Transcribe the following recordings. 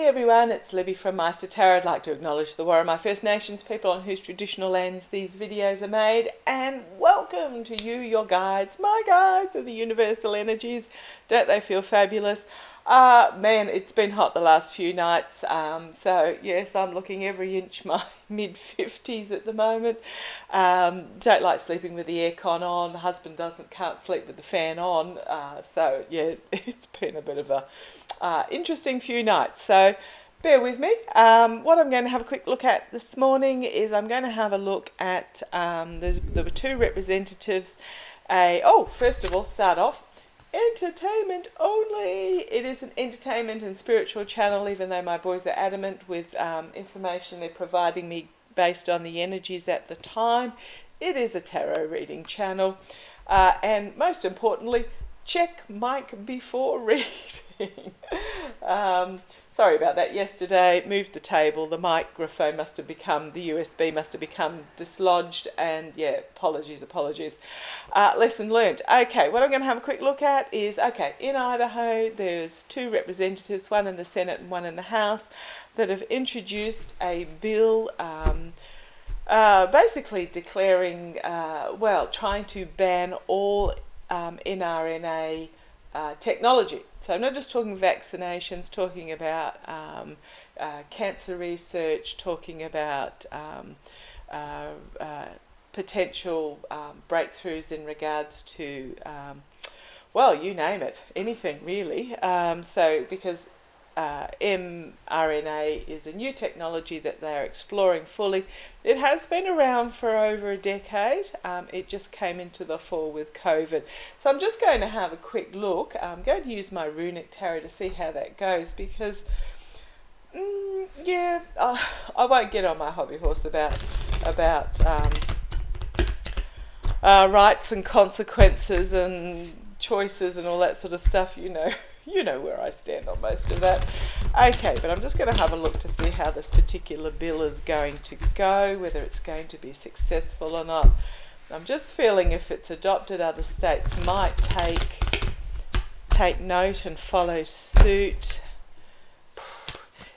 Hey everyone, it's Libby from Meister Tarot. I'd like to acknowledge the Warramai First Nations people on whose traditional lands these videos are made, and welcome to you, your guides, my guides of the universal energies. Don't they feel fabulous? Man, it's been hot the last few nights, so yes, I'm looking every inch my mid-50s at the moment. Don't like sleeping with the aircon on. Husband can't sleep with the fan on, so yeah, it's been a bit of a interesting few nights, so bear with me. What I'm going to have a quick look at this morning is I'm going to have a look at, there were two representatives. First of all, start off, entertainment only. It is an entertainment and spiritual channel, even though my boys are adamant with information they're providing me based on the energies at the time. It is a tarot reading channel, and most importantly, check mic before reading. Sorry about that yesterday. Moved the table. The microphone must have become, the USB must have become dislodged, and yeah, apologies. Lesson learned. Okay, what I'm going to have a quick look at is, in Idaho there's two representatives, one in the Senate and one in the House, that have introduced a bill basically declaring, trying to ban all mRNA technology. So I'm not just talking vaccinations, talking about cancer research, talking about potential breakthroughs in regards to, you name it, anything really. Because mRNA is a new technology that they're exploring fully. It has been around for over a decade. It just came into the fore with COVID. So I'm just going to have a quick look. I'm going to use my runic tarot to see how that goes, because I won't get on my hobby horse about rights and consequences and choices and all that sort of stuff. You know where I stand on most of that. Okay, but I'm just going to have a look to see how this particular bill is going to go, whether it's going to be successful or not. I'm just feeling if it's adopted, other states might take note and follow suit.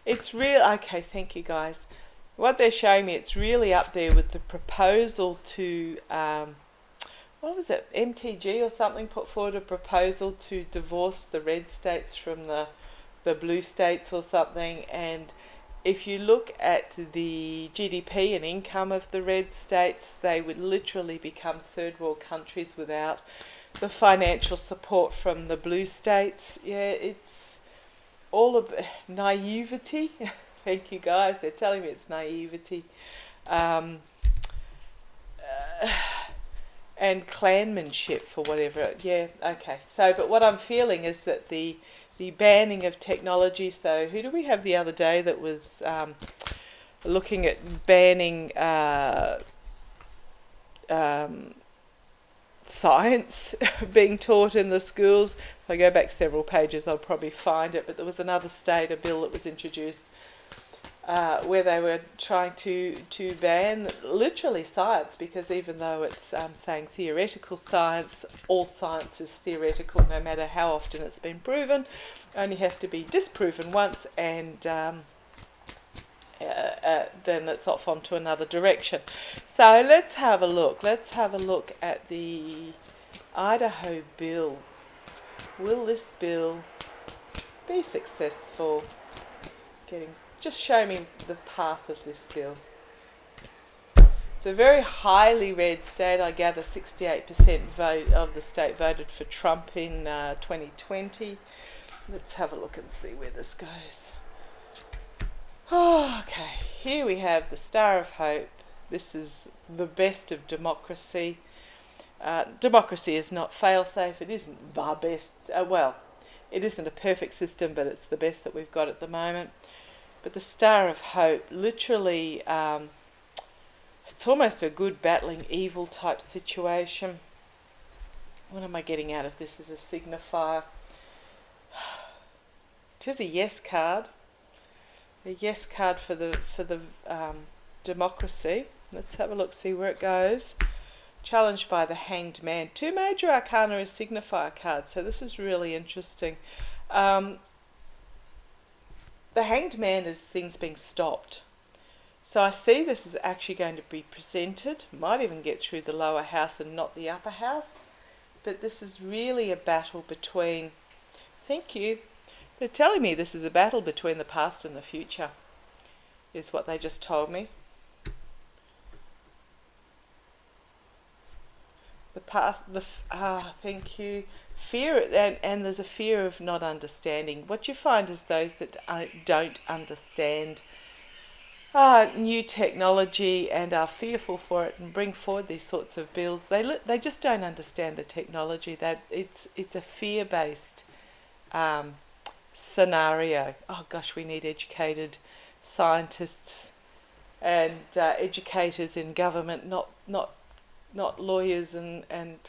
It's real. Okay, thank you guys. What they're showing me, it's really up there with the proposal to what was it, MTG or something, put forward a proposal to divorce the red states from the blue states or something. And if you look at the GDP and income of the red states, they would literally become third world countries without the financial support from the blue states. Yeah, it's all of naivety. Thank you guys, they're telling me it's naivety. And clanmanship for whatever. Yeah, okay. So, but what I'm feeling is that the banning of technology. So, who do we have the other day that was looking at banning science being taught in the schools? If I go back several pages, I'll probably find it. But there was another state, a bill that was introduced where they were trying to ban literally science, because even though it's saying theoretical science, all science is theoretical no matter how often it's been proven. Only has to be disproven once, and then it's off onto another direction. So let's have a look. Let's have a look at the Idaho bill. Will this bill be successful? Just show me the path of this bill. It's a very highly red state. I gather 68% vote of the state voted for Trump in 2020. Let's have a look and see where this goes. Okay, here we have the Star of Hope. This is the best of democracy. Democracy is not fail-safe. It isn't the best. It isn't a perfect system, but it's the best that we've got at the moment. But the Star of Hope, literally, it's almost a good battling evil type situation. What am I getting out of this as a signifier? It is a yes card. A yes card for the democracy. Let's have a look, see where it goes. Challenged by the Hanged Man. Two major arcana as signifier cards, so this is really interesting. the Hanged Man is things being stopped. So I see this is actually going to be presented, might even get through the lower house and not the upper house, but this is really a battle between, thank you, they're telling me this is a battle between the past and the future, is what they just told me. The past, thank you, fear, and there's a fear of not understanding. What you find is those that don't understand new technology and are fearful for it and bring forward these sorts of bills, they just don't understand the technology. That it's a fear-based scenario. Oh gosh, we need educated scientists and educators in government, not lawyers and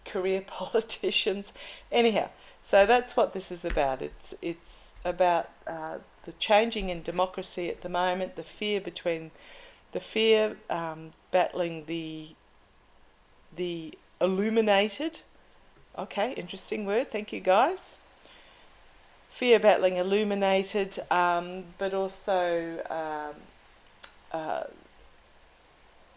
career politicians. Anyhow, so that's what this is about. It's about the changing in democracy at the moment, the fear battling the illuminated. Okay, interesting word. Thank you, guys. Fear battling illuminated, but also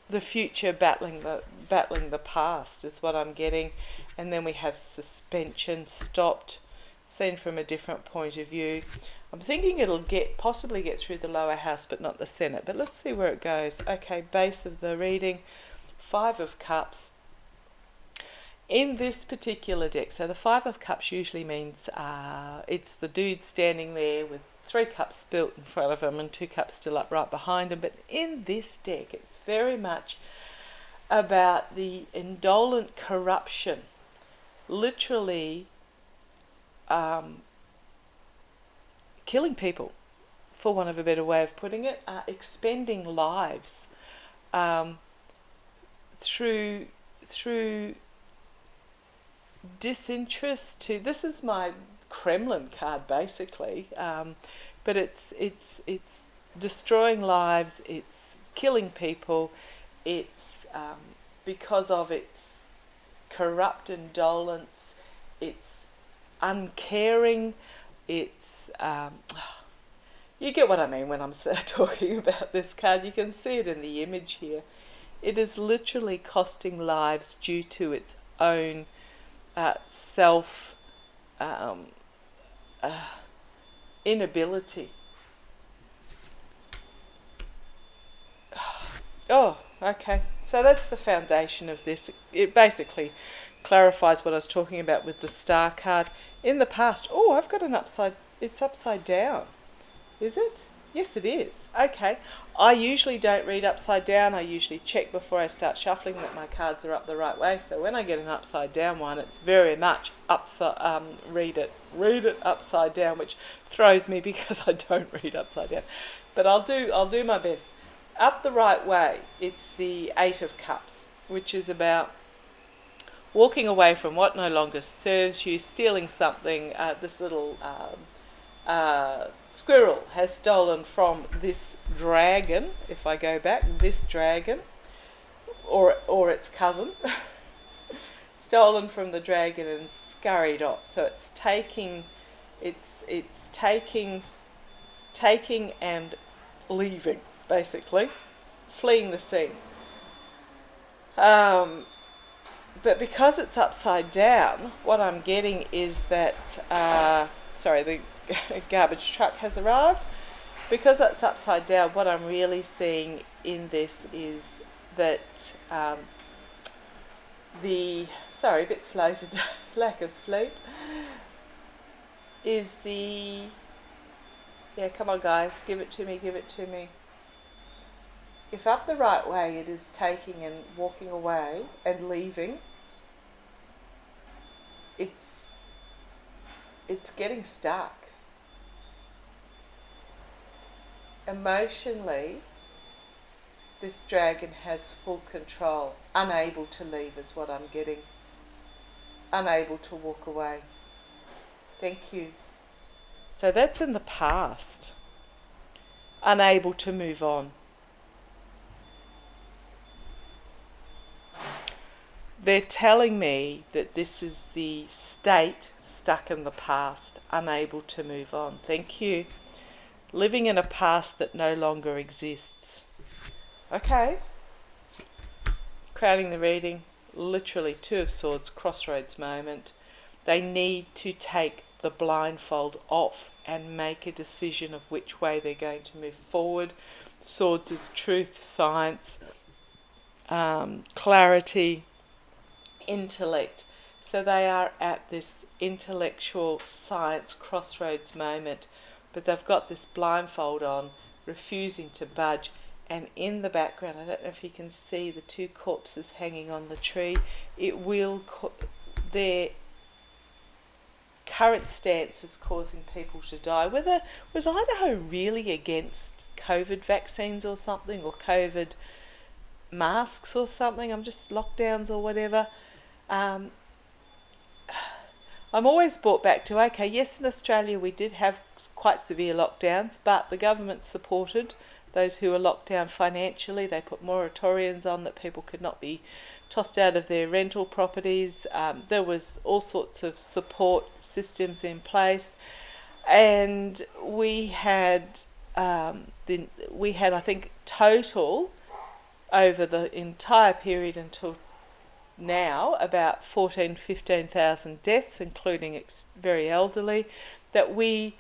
the future battling the past is what I'm getting. And then we have suspension, stopped, seen from a different point of view. I'm thinking it'll possibly get through the lower house but not the Senate, but let's see where it goes. Okay, base of the reading, 5 of Cups. In this particular deck, so the 5 of Cups usually means it's the dude standing there with 3 cups spilt in front of him and 2 cups still up right behind him. But in this deck, it's very much about the indolent corruption, literally killing people, for want of a better way of putting it, expending lives through disinterest to, this is my Kremlin card basically, but it's destroying lives, it's killing people, it's because of its corrupt indolence, it's uncaring, it's you get what I mean when I'm talking about this card. You can see it in the image here. It is literally costing lives due to its own self inability. Oh, okay. So that's the foundation of this. It basically clarifies what I was talking about with the star card. In the past, oh, I've got it's upside down. Is it? Yes, it is. Okay. I usually don't read upside down. I usually check before I start shuffling that my cards are up the right way. So when I get an upside down one, it's very much read it upside down, which throws me because I don't read upside down. But I'll do my best. Up the right way, it's the 8 of Cups, which is about walking away from what no longer serves you, stealing something. This little squirrel has stolen from this dragon, if I go back, this dragon, or its cousin, stolen from the dragon and scurried off. So it's taking and leaving, basically, fleeing the scene. But because it's upside down, what I'm getting is that, the garbage truck has arrived. Because it's upside down, what I'm really seeing in this is that a bit slow today, lack of sleep, is come on guys, give it to me. If up the right way it is taking and walking away and leaving, it's getting stuck. Emotionally, this dragon has full control, unable to leave is what I'm getting, unable to walk away. Thank you. So that's in the past, unable to move on. They're telling me that this is the state stuck in the past, unable to move on. Thank you. living in a past that no longer exists. Okay. Crowding the reading, literally Two of Swords, crossroads moment. They need to take the blindfold off and make a decision of which way they're going to move forward. Swords is truth, science, clarity, intellect. So they are at this intellectual science crossroads moment, but they've got this blindfold on, refusing to budge. And in the background, I don't know if you can see the two corpses hanging on the tree. Their current stance is causing people to die. Was Idaho really against COVID vaccines or something, or COVID masks or something? I'm just lockdowns or whatever. I'm always brought back to, okay, yes, in Australia we did have quite severe lockdowns, but the government supported those who were locked down financially. They put moratoriums on that people could not be tossed out of their rental properties. There was all sorts of support systems in place, and we had I think total over the entire period until now about 15,000 deaths, including very elderly, that we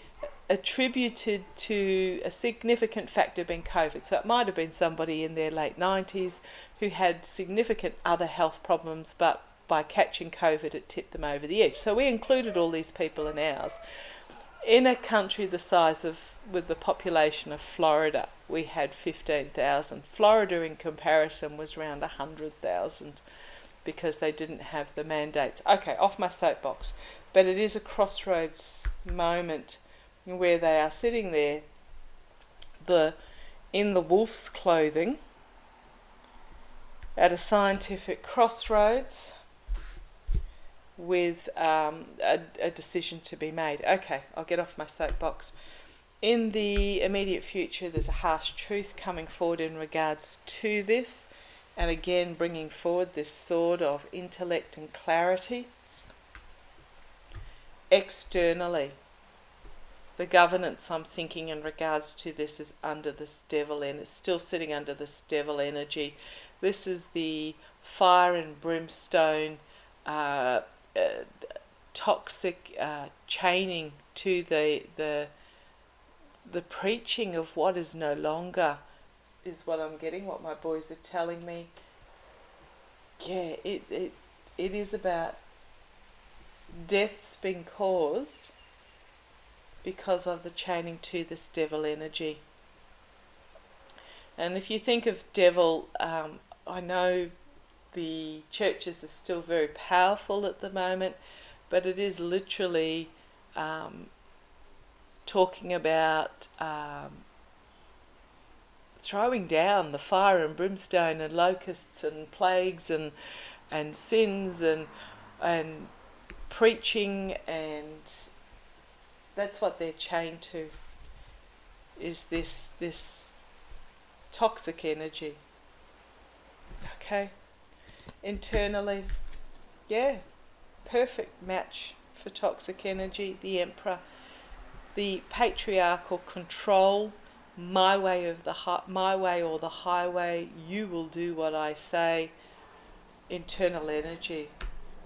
attributed to a significant factor being COVID. So it might have been somebody in their late 90s who had significant other health problems, but by catching COVID it tipped them over the edge. So we included all these people in ours. In a country the size of, with the population of Florida, we had 15,000. Florida in comparison was around 100,000 because they didn't have the mandates. Okay, off my soapbox. But it is a crossroads moment where they are sitting there in the wolf's clothing at a scientific crossroads with a decision to be made. Okay, I'll get off my soapbox. In the immediate future, there's a harsh truth coming forward in regards to this, and again bringing forward this sword of intellect and clarity. Externally, the governance, I'm thinking, in regards to this is under this devil, and it's still sitting under this devil energy. This is the fire and brimstone, toxic chaining to the preaching of what is no longer, is what I'm getting, what my boys are telling me. Yeah, it is about deaths being caused because of the chaining to this devil energy. And if you think of devil, I know the churches are still very powerful at the moment, but it is literally talking about throwing down the fire and brimstone and locusts and plagues and sins and preaching, and that's what they're chained to, is this toxic energy. Okay, internally, yeah, perfect match for toxic energy. The Emperor, the patriarchal control, my way or the highway. You will do what I say. Internal energy,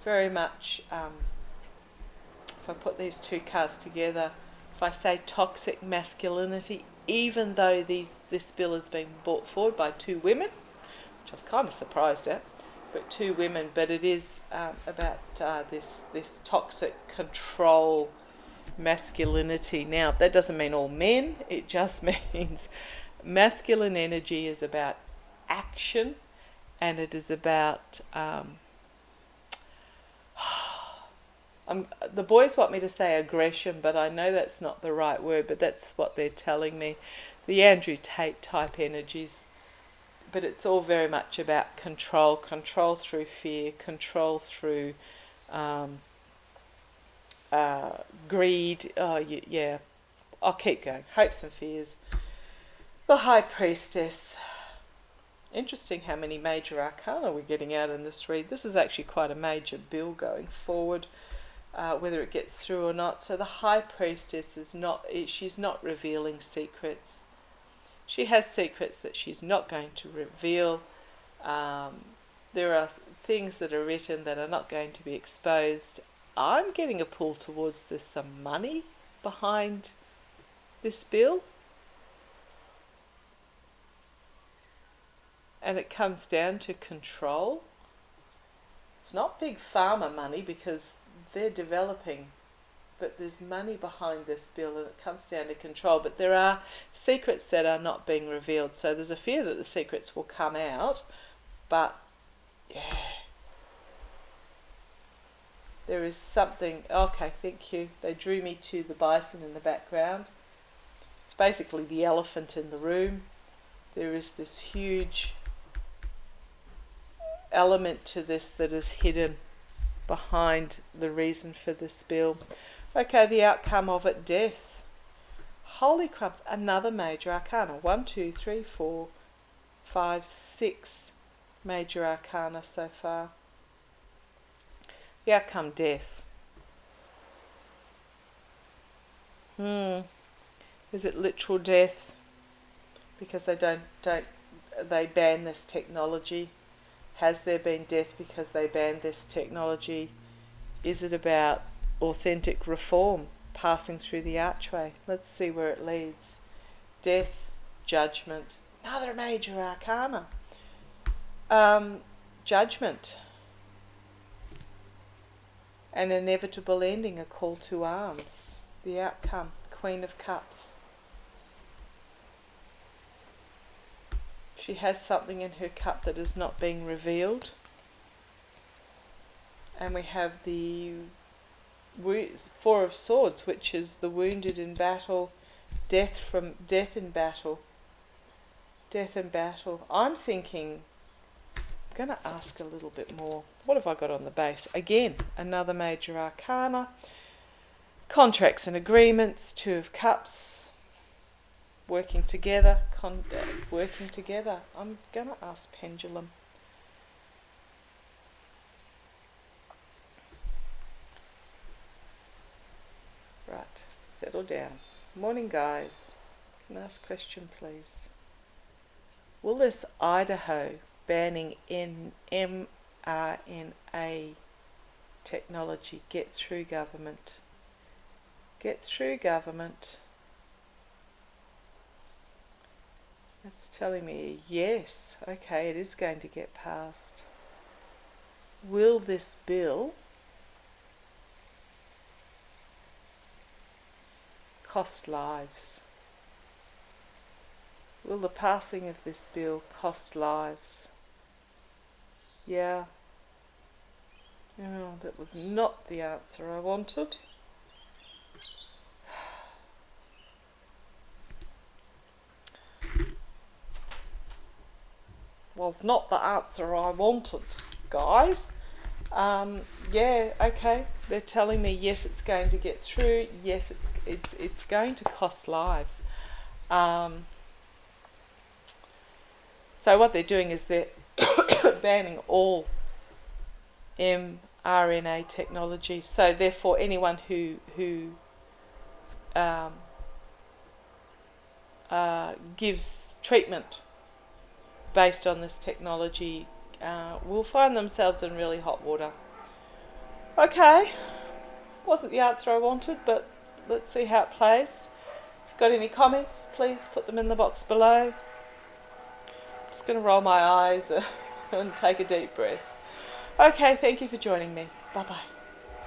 very much. If I put these two cards together, if I say toxic masculinity, even though this bill has been brought forward by two women, which I was kind of surprised at, but two women, but it is about this toxic control masculinity. Now, that doesn't mean all men, it just means masculine energy is about action, and it is about the boys want me to say aggression, but I know that's not the right word, but that's what they're telling me. The Andrew Tate type energies, but it's all very much about control through fear, control through greed. Yeah, I'll keep going. Hopes and fears. The High Priestess. Interesting how many major arcana we're getting out in this read. This is actually quite a major bill going forward. whether it gets through or not. So the High Priestess she's not revealing secrets. She has secrets that she's not going to reveal. There are things that are written that are not going to be exposed. I'm getting a pull towards there's some money behind this bill. And it comes down to control. It's not big pharma money because they're developing, but there's money behind this bill and it comes down to control. But there are secrets that are not being revealed. So there's a fear that the secrets will come out, but yeah. There is something, okay, thank you. They drew me to the bison in the background. It's basically the elephant in the room. There is this huge element to this that is hidden behind the reason for this bill. Okay, the outcome of it, death. Holy crumbs, another major arcana. 1, 2, 3, 4, 5, 6 major arcana so far. The outcome, death. Is it literal death? Because they they ban this technology. Has there been death because they banned this technology? Is it about authentic reform passing through the archway? Let's see where it leads. Death, judgment, another major arcana. Judgment. An inevitable ending, a call to arms. The outcome, Queen of Cups. She has something in her cup that is not being revealed. And we have the Four of Swords, which is the wounded in battle, death in battle. Death in battle. I'm thinking, I'm going to ask a little bit more. What have I got on the base? Again, another major arcana. Contracts and agreements, Two of Cups. Working together, working together. I'm going to ask Pendulum. Right, settle down. Morning, guys. Can I ask a question, please? Will this Idaho banning mRNA technology get through government? Get through government. It's telling me yes. Okay, it is going to get passed. Will this bill cost lives? Will the passing of this bill cost lives? Yeah. Oh, that was not the answer I wanted. Was not the answer I wanted, guys. Yeah, okay. They're telling me yes, it's going to get through. Yes, it's going to cost lives. So what they're doing is they're banning all mRNA technology. So therefore, anyone who gives treatment based on this technology will find themselves in really hot water. Okay, wasn't the answer I wanted, but let's see how it plays. If you've got any comments, please put them in the box below. I'm just going to roll my eyes and take a deep breath. Okay, thank you for joining me. Bye-bye.